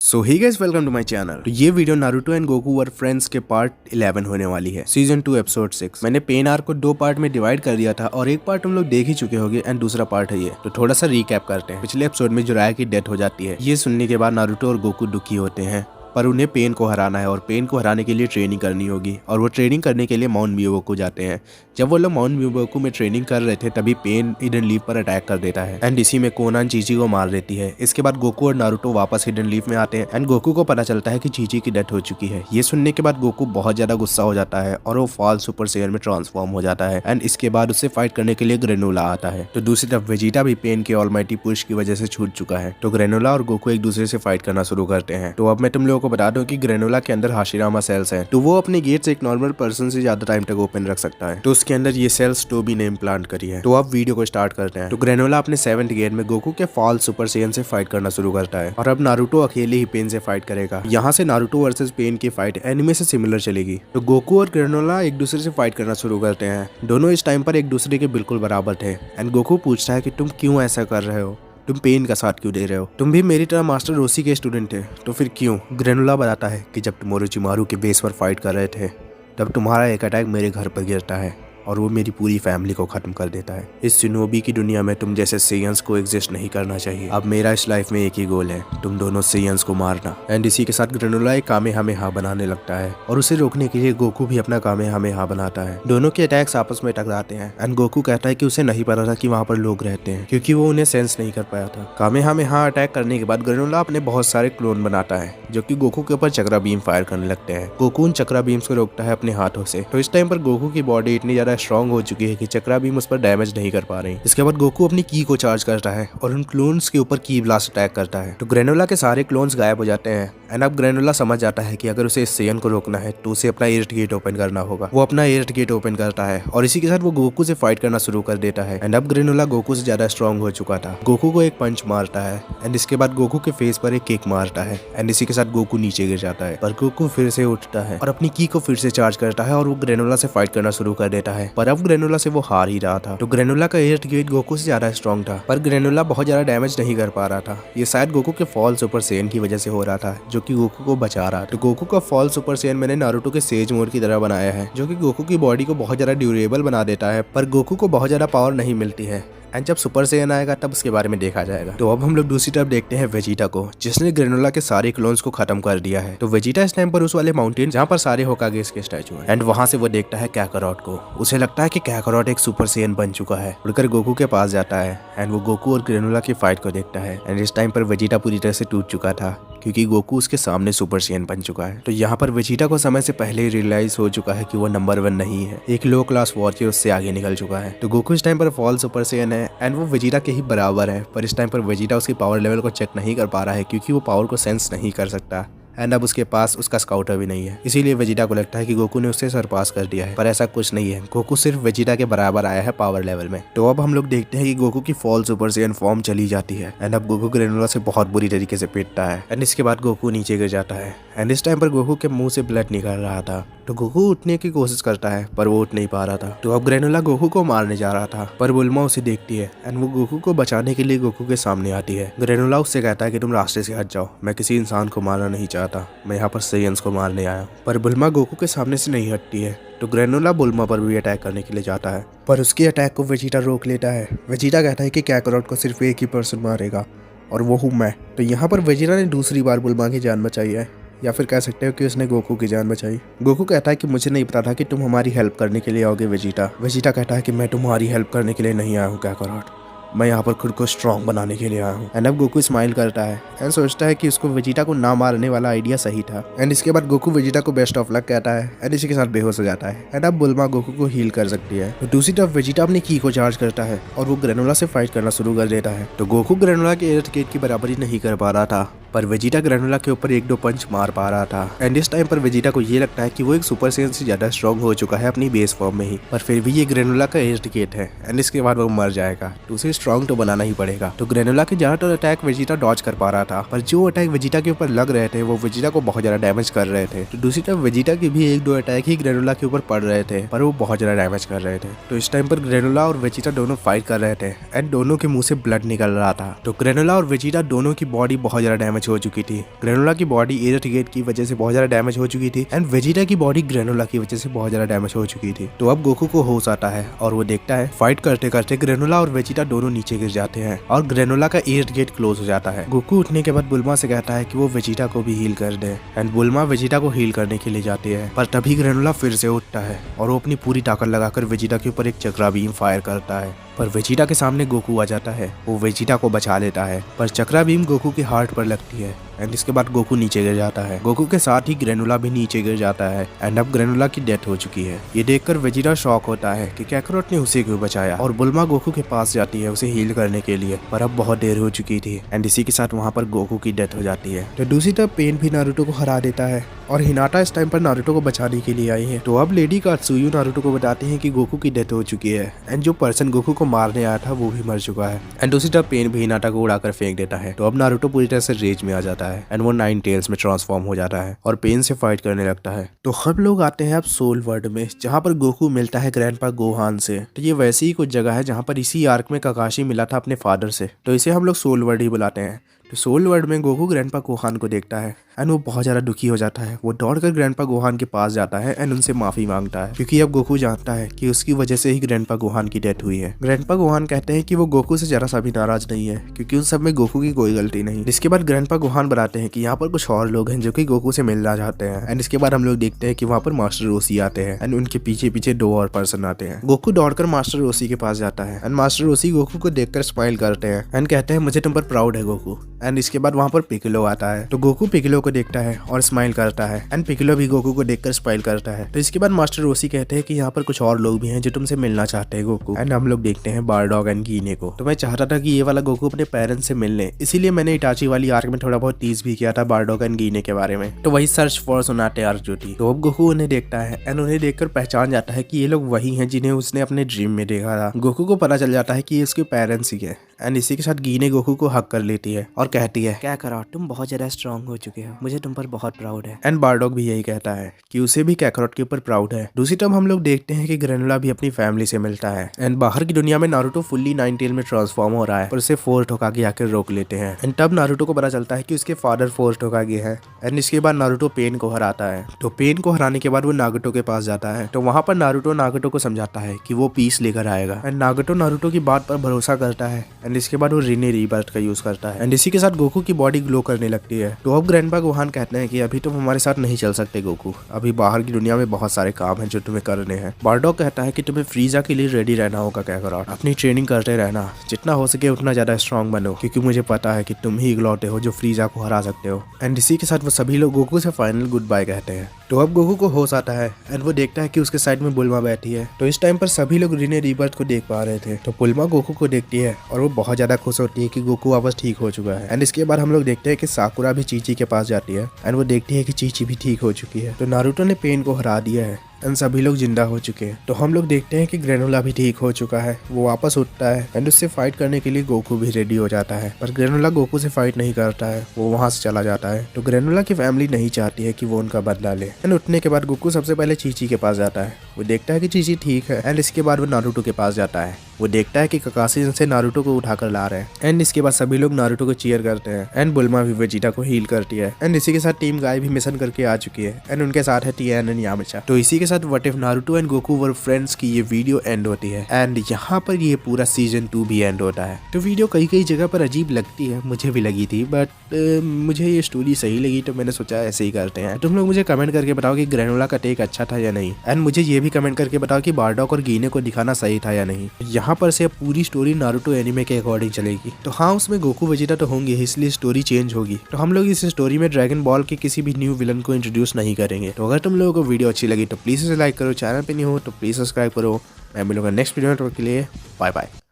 So hi guys welcome to my channel. तो ये video Naruto and Goku war friends के part 11 होने वाली है, सीजन 2 एपिसोड 6। मैंने पेन आर्क को 2 पार्ट में डिवाइड कर दिया था और एक पार्ट हम लोग देख ही चुके होंगे एंड दूसरा पार्ट है ये। तो थोड़ा सा रिकैप करते हैं। पिछले एपिसोड में जुराया की डेथ हो जाती है। ये सुनने के बाद नारुतो और गोकू दुखी होते हैं, पर उन्हें पेन को हराना है और पेन को हराने के लिए ट्रेनिंग करनी होगी और वो ट्रेनिंग करने के लिए माउंट म्यूबोकू जाते हैं। जब वो लोग माउंट म्यूबोकू में ट्रेनिंग कर रहे थे तभी पेन हिडन लीफ पर अटैक कर देता है एंड इसी में कोनान चीची को मार देती है। इसके बाद गोकू और नारुतो वापस हिडन लीफ में आते हैं एंड गोकू को पता चलता है कि चीची की डेथ हो चुकी है। ये सुनने के बाद गोकू बहुत ज्यादा गुस्सा हो जाता है और वो फॉल सुपर सेयर में ट्रांसफॉर्म हो जाता है एंड इसके बाद उससे फाइट करने के लिए ग्रेनोला आता है। तो दूसरी तरफ वेजिटा भी पेन के ऑलमाइटी पुश की वजह से छूट चुका है। तो ग्रेनोला और गोकू एक दूसरे से फाइट करना शुरू करते हैं। तो अब मैं तुम लोगों को बता दूं कि ग्रेनोला के अंदर हाशिरामा सेल्स हैं, तो वो अपने गेट्स एक नॉर्मल पर्सन से ज्यादा टाइम तक ओपन रख सकता है। तो उसके अंदर ये सेल्स टोबी ने इम्प्लांट करी है। तो अब वीडियो को स्टार्ट करते हैं। तो ग्रेनोला अपने 7th गेट में गोकू के फॉल सुपर सेयन से फाइट करना शुरू करता है और अब नारुतो अकेले ही पेन से फाइट करेगा। यहाँ से नारुतो वर्सेस पेन की फाइट एनिमे से सिमिलर चलेगी। तो गोकू और ग्रेनोला एक दूसरे से फाइट करना शुरू करते हैं। दोनों इस टाइम पर एक दूसरे के बिल्कुल बराबर थे एंड गोकू पूछता है कि तुम क्यों ऐसा कर रहे हो, तुम पेन का साथ क्यों दे रहे हो, तुम भी मेरी तरह मास्टर रोसी के स्टूडेंट थे तो फिर क्यों। ग्रेनोला बताता है कि जब तुम ओरोचिमारू के बेस पर फाइट कर रहे थे तब तुम्हारा एक अटैक मेरे घर पर गिरता है और वो मेरी पूरी फैमिली को खत्म कर देता है। इस शिनोबी की दुनिया में तुम जैसे सेयंस को एग्जिस्ट नहीं करना चाहिए। अब मेरा इस लाइफ में एक ही गोल है, तुम दोनों सेयंस को मारना। एंड इसी के साथ ग्रेनोला एक कामेहामेहा बनाने लगता है और उसे रोकने के लिए गोकू भी अपना कामेहामेहा बनाता है। दोनों के अटैक्स आपस में टकराते हैं एंड गोकू कहता है कि उसे नहीं पता था कि वहाँ पर लोग रहते हैं क्योंकि वो उन्हें सेंस नहीं कर पाया था। कामेहामेहा अटैक करने के बाद ग्रेनोला अपने बहुत सारे क्लोन बनाता है जो कि गोकू के ऊपर चक्रा बीम फायर करने लगते हैं। गोकू उन चक्रा बीम्स को रोकता है अपने हाथों से। तो इस टाइम पर गोकू की बॉडी इतनी ज्यादा स्ट्रॉन्ग हो चुकी है कि चक्रा बीम उस पर डैमेज नहीं कर पा रही। इसके बाद गोकू अपनी की को चार्ज करता है और उन क्लोन्स के ऊपर की ब्लास्ट अटैक करता है। तो ग्रेनोला के सारे क्लोन्स गायब हो जाते हैं एंड अब ग्रेनोला समझ जाता है कि अगर उसे इस सेयन को रोकना है तो उसे अपना एर्थ गेट ओपन करना होगा। वो अपना एर्थ गेट ओपन करता है और इसी के साथ वो गोकू से फाइट करना शुरू कर देता है एंड अब ग्रेनोला गोकू से ज्यादा स्ट्रॉन्ग हो चुका था। गोकू को एक पंच मारता है एंड इसके बाद गोकू के फेस पर एक किक मारता है एंड इसी के साथ गोकू नीचे गिर जाता है। पर गोकू फिर से उठता है और अपनी की को फिर से चार्ज करता है और वो ग्रेनोला से फाइट करना शुरू कर देता है। पर अब ग्रेनोला से वो हार ही रहा था। तो ग्रेनोला का एर्थ गेट गोकू से ज्यादा स्ट्रॉन्ग था पर ग्रेनोला बहुत ज्यादा डैमेज नहीं कर पा रहा था। ये शायद गोकू के फॉल सुपर सेयन की वजह से हो रहा था जो कि गोकू को बचा रहा था। तो गोकू का फॉल सुपर सेयन मैंने नारुतो के सेज मोड की तरह बनाया है जो कि गोकू की बॉडी को बहुत ज्यादा ड्यूरेबल बना देता है, पर गोकू को बहुत ज्यादा पावर नहीं मिलती है एंड जब सुपर सेयन आएगा तब उसके बारे में देखा जाएगा। तो अब हम लोग दूसरी तरफ देखते हैं वेजिटा को, जिसने ग्रेनोला के सारे क्लोन्स को खत्म कर दिया है। तो वेजिटा इस टाइम पर उस वाले माउंटेन जहाँ पर सारे होकागेस के स्टैचू हैं एंड वहां से वो देखता है काकारोट को। उसे लगता है कि काकारोट एक सुपर सेयन बन चुका है। उड़कर गोकू के पास जाता है एंड वो गोकू और ग्रेनोला की फाइट को देखता है एंड इस टाइम पर वेजिटा पूरी तरह से टूट चुका था क्योंकि गोकू उसके सामने सुपर सेयन बन चुका है। तो यहाँ पर वेजिटा को समय से पहले ही रियलाइज हो चुका है कि वो नंबर 1 नहीं है, एक लो क्लास वॉरियर उससे आगे निकल चुका है। तो गोकू इस टाइम पर फॉल सुपर सेयन है एंड वो वेजिटा के ही बराबर है, पर इस टाइम पर वेजिटा उसकी पावर लेवल को चेक नहीं कर पा रहा है क्योंकि वो पावर को सेंस नहीं कर सकता एंड अब उसके पास उसका स्काउटर भी नहीं है। इसीलिए वेजिटा को लगता है कि गोकू ने उससे सरपास कर दिया है, पर ऐसा कुछ नहीं है। गोकू सिर्फ वेजिटा के बराबर आया है पावर लेवल में। तो अब हम लोग देखते हैं कि गोकू की फॉल सुपर सेयन फॉर्म चली जाती है एंड अब गोकू ग्रेनोला से बहुत बुरी तरीके से पीटता है एंड इसके बाद गोकू नीचे गिर जाता है एंड इस टाइम पर गोकू के मुंह से ब्लड निकल रहा था। तो गोकू उठने की कोशिश करता है पर वो उठ नहीं पा रहा था। तो अब ग्रेनोला गोकू को मारने जा रहा था पर बुल्मा उसे देखती है एंड वो गोकू को बचाने के लिए गोकू के सामने आती है। ग्रेनोला उससे कहता है कि तुम रास्ते से हट जाओ, मैं किसी इंसान को मारना नहीं चाहता, मैं यहाँ पर सेयंस को मारने आया। पर बुल्मा गोकू के सामने से नहीं हटती है। तो ग्रेनोला बुल्मा पर भी अटैक करने के लिए जाता है पर उसके अटैक को वेजिटा रोक लेता है। वेजिटा कहता है कि काकारोट को सिर्फ एक ही पर्सन मारेगा और वो हूँ मैं। तो यहाँ पर वेजिटा ने दूसरी बार बुल्मा की जान बचाई है, या फिर कह सकते हो कि उसने गोकू की जान बचाई। गोकू कहता है कि मुझे नहीं पता था कि तुम हमारी हेल्प करने के लिए आओगे वेजिटा। वेजिटा कहता है कि मैं तुम्हारी हेल्प करने के लिए नहीं आया हूँ काकारोट, मैं यहाँ पर खुद को स्ट्रॉन्ग बनाने के लिए आया हूँ। एंड अब गोकू स्माइल करता है एंड सोचता है कि उसको वेजिटा को ना मारने वाला आइडिया सही था। एंड इसके बाद गोकू वेजिटा को बेस्ट ऑफ लक कहता है एंड इसी के साथ बेहोश हो जाता है एंड अब बुल्मा गोकू को हील कर सकती है। तो दूसरी तरफ वेजिटा अपनी की को चार्ज करता है और वो ग्रेनोला से फाइट करना शुरू कर देता है। तो गोकू ग्रेनोला के एर्थ गेट की बराबरी नहीं कर पा रहा था पर वेजिटा ग्रेनोला के ऊपर 1-2 पंच मार पा रहा था एंड इस टाइम पर वेजिटा को ये लगता है कि वो एक सुपर सेयन से ज्यादा स्ट्रॉन्ग हो चुका है अपनी बेस फॉर्म में ही, पर फिर भी ये ग्रेनोला का एर्थ गेट है एंड इसके बाद वो मर जाएगा। तो उसे स्ट्रॉन्ग तो बनाना ही पड़ेगा। तो ग्रेनोला के ज्यादातर अटैक वेजिटा डॉज कर पा रहा था पर जो अटैक वेजिटा के ऊपर लग रहे थे वो वेजिटा को बहुत ज्यादा डैमेज कर रहे थे। तो दूसरी तरफ वेजिटा के भी 1-2 अटैक ही ग्रेनोला के ऊपर पड़ रहे थे पर वो बहुत ज्यादा डैमेज कर रहे थे। तो इस टाइम पर ग्रेनोला और वेजिटा दोनों फाइट कर रहे थे एंड दोनों के मुंह से ब्लड निकल रहा था। तो ग्रेनोला और वेजिटा दोनों की बॉडी बहुत ज्यादा डैमेज डैमेज हो चुकी थी। ग्रेनोला की बॉडी इरिटेट की वजह से बहुत ज्यादा डैमेज हो चुकी थी एंड वेजिटा की बॉडी ग्रेनोला की वजह से बहुत ज्यादा डैमेज हो चुकी थी। तो अब गोकू को होश आता है और वो देखता है फाइट करते करते ग्रेनोला और वेजिटा दोनों नीचे गिर जाते हैं और ग्रेनोला का इरिटेट क्लोज हो जाता है। गोकू उठने के बाद बुल्मा से कहता है कि वो वेजिटा को भी हील कर दे एंड बुल्मा वेजिटा को हील करने के लिए जाती है, पर तभी ग्रेनोला फिर से उठता है और वो अपनी पूरी ताकत लगाकर वेजिटा के ऊपर एक चक्रा बीम फायर करता है, पर वेजिटा के सामने गोकू आ जाता है। वो वेजिटा को बचा लेता है, पर चक्रा बीम गोकू के हार्ट पर लगती है एंड इसके बाद गोकू नीचे गिर जाता है। गोकू के साथ ही ग्रेनोला भी नीचे गिर जाता है एंड अब ग्रेनोला की डेथ हो चुकी है। ये देखकर वेजिटा शॉक होता है कि कैकरोट ने उसे क्यों बचाया और बुल्मा गोकू के पास जाती है उसे हील करने के लिए, पर अब बहुत देर हो चुकी थी एंड इसी के साथ वहाँ पर गोकू की डेथ हो जाती है। तो दूसरी तरफ पेन भी नारुतो को हरा देता है और हिनाटा इस टाइम पर नारुतो को बचाने के लिए आई है। तो अब लेडी कात्सुयु नारुतो को बताती है कि गोकू की डेथ हो चुकी है एंड जो पर्सन गोकू को मारने आया था वो भी मर चुका है एंड दूसरी तरफ पेन भी हिनाटा को उड़ाकर फेंक देता है। तो अब नारुतो पूरी तरह से रेज में आ जाता है एंड वो 9 टेल्स में ट्रांसफॉर्म हो जाता है और पेन से फाइट करने लगता है। तो हम लोग आते हैं अब सोल वर्ल्ड में, जहाँ पर गोकू मिलता है ग्रैंडपा गोहान से। तो ये वैसी ही कुछ जगह है जहाँ पर इसी आर्क में काकाशी मिला था अपने फादर से, तो इसे हम लोग सोल वर्ल्ड ही बुलाते हैं। तो सोल वर्ल्ड में गोकू ग्रैंडपा गोहान को देखता है एंड वो बहुत ज्यादा दुखी हो जाता है। वो दौड़कर ग्रैंडपा गोहान के पास जाता है एंड उनसे माफी मांगता है, क्योंकि अब गोकू जानता है कि उसकी वजह से ही ग्रैंडपा गोहान की डेथ हुई है। ग्रैंडपा गोहान कहते हैं कि वो गोकू से जरा सा भी नाराज नहीं है, क्योंकि उन सब में गोकू की कोई गलती नहीं। इसके बाद ग्रैंडपा गोहान बताते हैं कि यहाँ पर कुछ और लोग हैं जो कि गोकू से मिलना चाहते हैं एंड इसके बाद हम लोग देखते हैं कि वहाँ पर मास्टर रोसी आते हैं एंड उनके पीछे पीछे 2 और पर्सन आते हैं। गोकू दौड़कर मास्टर रोसी के पास जाता है एंड मास्टर रोसी गोकू को देखकर स्माइल करते हैं एंड कहते हैं मुझे तुम पर प्राउड है गोकू। एंड इसके बाद वहाँ पर पिकलो आता है, तो गोकू पिकलो को देखता है और स्माइल करता है एंड पिकलो भी गोकू को देखकर स्माइल करता है। तो इसके बाद मास्टर रोसी कहते हैं कि यहाँ पर कुछ और लोग भी हैं जो तुमसे मिलना चाहते हैं गोकू। एंड हम लोग देखते हैं बारडॉग एंड गीने को। तो मैं चाहता था कि ये वाला गोकू अपने पेरेंट्स से मिलने, इसीलिए मैंने इटाची वाली आर्क में थोड़ा बहुत टीज भी किया था बारडॉग एंड गीने के बारे में। तो वही सर्च फॉर सोनाटे आर्क जो थी। तो अब गोकू उन्हें देखता है एंड उन्हें देखकर पहचान जाता है कि ये लोग वही हैं जिन्हें उसने अपने ड्रीम में देखा था। गोकू को पता चल जाता है कि ये उसके पेरेंट्स ही है एंड इसी के साथ गीने गोकू को हक कर लेती है और कहती है क्या करो, तुम बहुत ज्यादा स्ट्रांग हो चुके हो, मुझे तुम पर बहुत प्राउड है। एंड बारडॉग भी यही कहता है कि उसे भी कैकरोट के ऊपर प्राउड है। दूसरी तरफ हम लोग देखते हैं कि ग्रेनोला भी अपनी फैमिली से मिलता है एंड बाहर की दुनिया में नारुतो फुल्ली 9 टेल में ट्रांसफॉर्म हो रहा है, पर उसे 4 होकागे आकर रोक लेते हैं एंड तब नारुतो को पता चलता है कि उसके फादर 4 होकागे हैं एंड इसके बाद नारुतो पेन को हराता है। तो पेन को हराने के बाद वो नागुतो के पास जाता है, तो वहाँ पर नारुतो नागुतो को समझाता है कि वो पीस लेकर आएगा एंड नागुतो नारुतो की बात पर भरोसा करता है एंड इसके बाद वो रिने रीबर्थ का यूज करता है एंड इसी के साथ गोकू की बॉडी ग्लो करने लगती है। तो अब ग्रैंडपा गोहान कहते हैं कि अभी तुम हमारे साथ नहीं चल सकते गोकू, अभी बाहर की दुनिया में बहुत सारे काम हैं जो तुम्हें करने हैं। बारडॉग कहता है कि तुम्हें फ्रीजा के लिए रेडी रहना होगा कैकरोट, अपनी ट्रेनिंग करते रहना, जितना हो सके उतना ज्यादा स्ट्रांग बनो, क्योंकि मुझे पता है कि तुम ही इकलौते हो जो फ्रीजा को हरा सकते हो। एंड इसी के साथ वो सभी लोग गोकू से फाइनल गुड बाय कहते हैं। तो अब गोकू को होश आता है एंड वो देखता है कि उसके साइड में बुल्मा बैठी है। तो इस टाइम पर सभी लोग रिने रीबर्थ को देख पा रहे थे। तो बुल्मा गोकू को देखती है और वो बहुत ज्यादा खुश होती है कि गोकू वापस ठीक हो चुका है। एंड इसके बाद हम लोग देखते हैं कि साकुरा भी चीची के पास जाती है एंड वो देखती है कि चीची भी ठीक हो चुकी है। तो नारुतो ने पेन को हरा दिया है एंड सभी लोग जिंदा हो चुके हैं। तो हम लोग देखते हैं कि ग्रेनोला भी ठीक हो चुका है, वो वापस उठता है एंड उससे फाइट करने के लिए गोकू भी रेडी हो जाता है, पर ग्रेनोला गोकू से फाइट नहीं करता है, वो वहां से चला जाता है। तो ग्रेनोला की फैमिली नहीं चाहती है कि वो उनका बदला ले एंड उठने के बाद गोकू सबसे पहले चीची के पास जाता है। वो देखता है कि चीची ठीक है एंड इसके बाद वो नारुतो के पास जाता है। वो देखता है कि ककाशी से नारुतो को उठाकर ला रहे हैं एंड इसके बाद सभी लोग नारुतो को चीयर करते हैं एंड बुल्मा भी वेजिटा को हील करती है एंड इसी के साथ टीम गाय भी मिशन करके आ चुकी है एंड उनके साथ है टियान एंड यामाचा। तो इसी के साथ what if Naruto and Goku war friends की ये वीडियो एंड होती है एंड यहाँ पर ये पूरा सीजन 2 भी एंड होता है। तो वीडियो कई जगह पर अजीब लगती है, मुझे भी लगी थी, बट मुझे ये स्टोरी सही लगी तो मैंने सोचा ऐसे ही करते हैं। तुम लोग मुझे कमेंट करके बताओ कि ग्रेनोला का टेक अच्छा था या नहीं एंड मुझे ये भी कमेंट करके बताओ कि बारडॉग और गीने को दिखाना सही था या नहीं। यहाँ पर से पूरी स्टोरी नारुतो एनिमे के अकॉर्डिंग चलेगी। तो हाँ, उसमें गोकू वेजिटा तो होंगे, इसलिए स्टोरी चेंज होगी। तो हम लोग इस स्टोरी में ड्रैगन बॉल के किसी भी न्यू विलन को इंट्रोड्यूस नहीं करेंगे। तो अगर तुम लोगों को वीडियो अच्छी लगी तो प्लीज इसे लाइक करो, चैनल पे नहीं हो तो प्लीज सब्सक्राइब करो। मैं मिलूंगा नेक्स्ट वीडियो में, के लिए बाय बाय।